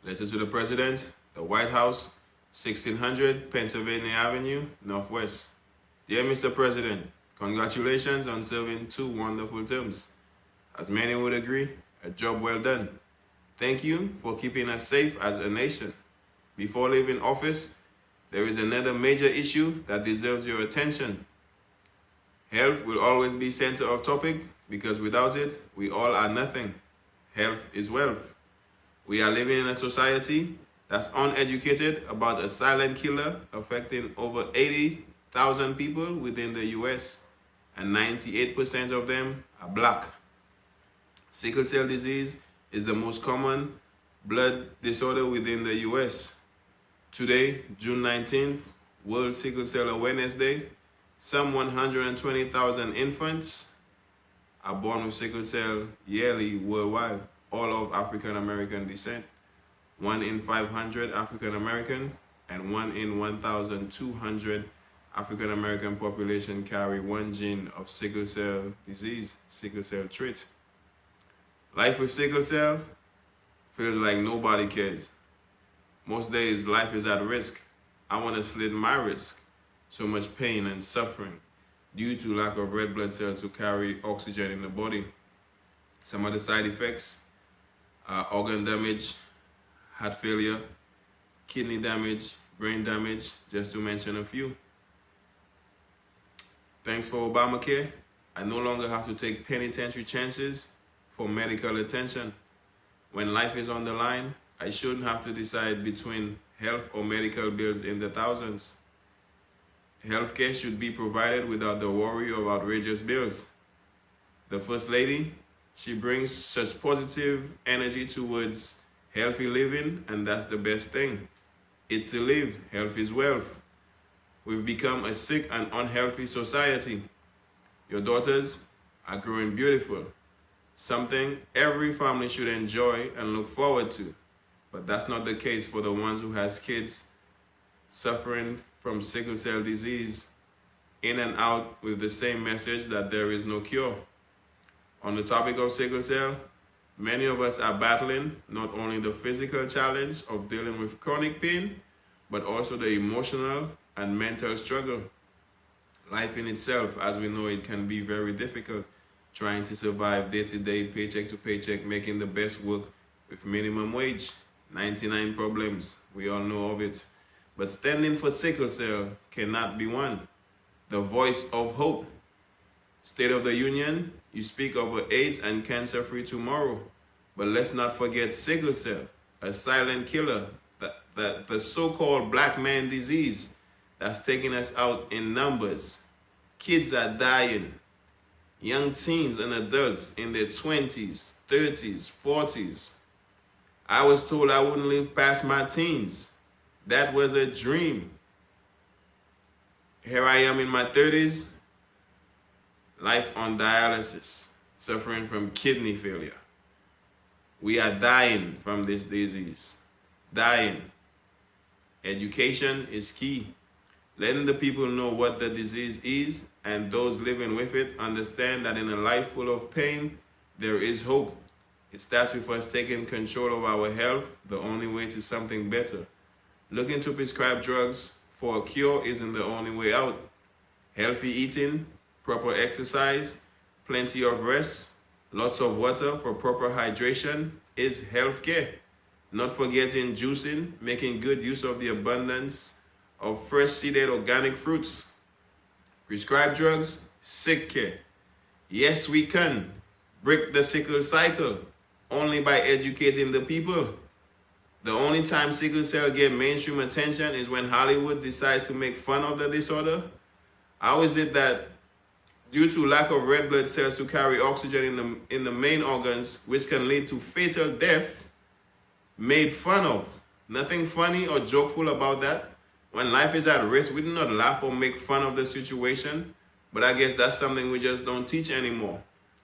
Letter to the President, the White House, 1600 Pennsylvania Avenue, Northwest. Dear Mr. President, congratulations on serving 2 wonderful terms. As many would agree, a job well done. Thank you for keeping us safe as a nation. Before leaving office, there is another major issue that deserves your attention. Health will always be center of topic because without it, we all are nothing. Health is wealth. We are living in a society that's uneducated about a silent killer affecting over 80,000 people within the US, and 98% of them are black. Sickle cell disease is the most common blood disorder within the US. Today, June 19th, World Sickle Cell Awareness Day, some 120,000 infants are born with sickle cell yearly worldwide, all of African American descent. 1 in 500 African American and 1 in 1,200 African American population carry one gene of sickle cell disease, sickle cell trait. Life with sickle cell feels like nobody cares. Most days life is at risk. I want to slit my wrist. So much pain and suffering due to lack of red blood cells to carry oxygen in the body. Some of the side effects are organ damage, heart failure, kidney damage, brain damage, just to mention a few. Thanks for Obamacare. I no longer have to take penitentiary chances for medical attention. When life is on the line, I shouldn't have to decide between health or medical bills in the thousands. Healthcare should be provided without the worry of outrageous bills. The First Lady, she brings such positive energy towards healthy living, and that's the best thing. It to live, health is wealth. We've become a sick and unhealthy society. Your daughters are growing beautiful, something every family should enjoy and look forward to. But that's not the case for the ones who has kids suffering from sickle cell disease, in and out with the same message that there is no cure. On the topic of sickle cell, many of us are battling not only the physical challenge of dealing with chronic pain, but also the emotional and mental struggle. Life in itself, as we know it, can be very difficult, trying to survive day to day, paycheck to paycheck, making the best work with minimum wage. 99 problems, we all know of it. But standing for sickle cell cannot be one. The voice of hope. State of the Union, you speak of AIDS and cancer-free tomorrow. But let's not forget sickle cell, a silent killer, the so-called black man disease that's taking us out in numbers. Kids are dying. Young teens and adults in their 20s, 30s, 40s. I was told I wouldn't live past my teens. That was a dream. Here I am in my 30s, life on dialysis, suffering from kidney failure. We are dying from this disease, dying. Education is key. Letting the people know what the disease is and those living with it understand that in a life full of pain, there is hope. It starts with us taking control of our health, the only way to something better. Looking to prescribe drugs for a cure isn't the only way out. Healthy eating, proper exercise, plenty of rest, lots of water for proper hydration is healthcare. Not forgetting juicing, making good use of the abundance of fresh-seeded organic fruits. Prescribed drugs, sick care. Yes, we can break the sickle cycle only by educating the people. The only time sickle cell get mainstream attention is when Hollywood decides to make fun of the disorder. How is it that due to lack of red blood cells to carry oxygen in the main organs, which can lead to fatal death, made fun of? Nothing funny or jokeful about that. When life is at risk, we do not laugh or make fun of the situation, but I guess that's something we just don't teach anymore.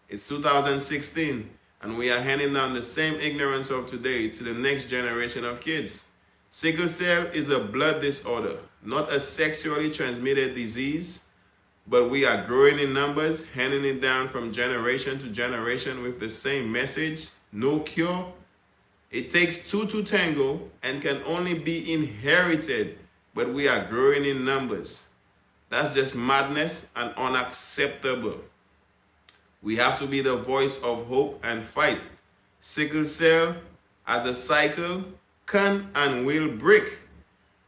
It's 2016, and we are handing down the same ignorance of today to the next generation of kids. Sickle cell is a blood disorder, not a sexually transmitted disease, but we are growing in numbers, handing it down from generation to generation with the same message: no cure, It takes two to tango and can only be inherited, but we are growing in numbers. That's just madness and unacceptable. We have to be the voice of hope and fight. Sickle cell as a cycle can and will break.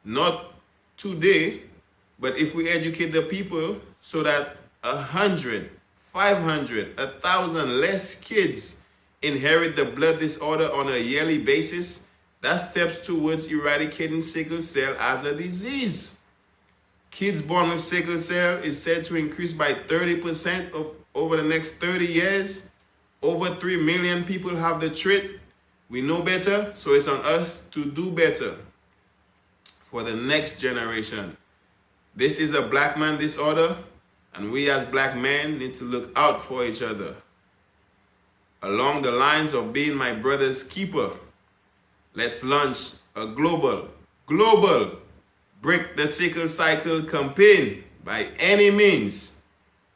Not today, but if we educate the people so that 100, 500, 1,000 less kids inherit the blood disorder on a yearly basis, that steps towards eradicating sickle cell as a disease. Kids born with sickle cell is said to increase by 30% over the next 30 years. Over 3 million people have the trait. We know better, so it's on us to do better for the next generation. This is a black man disorder, and we as black men need to look out for each other. Along the lines of being my brother's keeper, let's launch a global break the sickle cycle campaign by any means.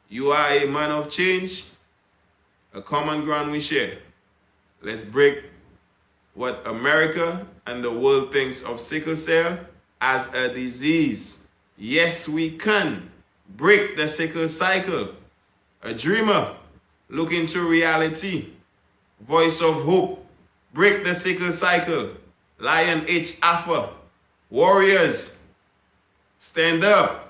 You are a man of change, a common ground we share. Let's break what America and the world thinks of sickle cell as a disease. Yes, we can break the sickle cycle. A dreamer, look into reality. Voice of hope, break the sickle cycle. Lion H. Alpha, warriors, stand up.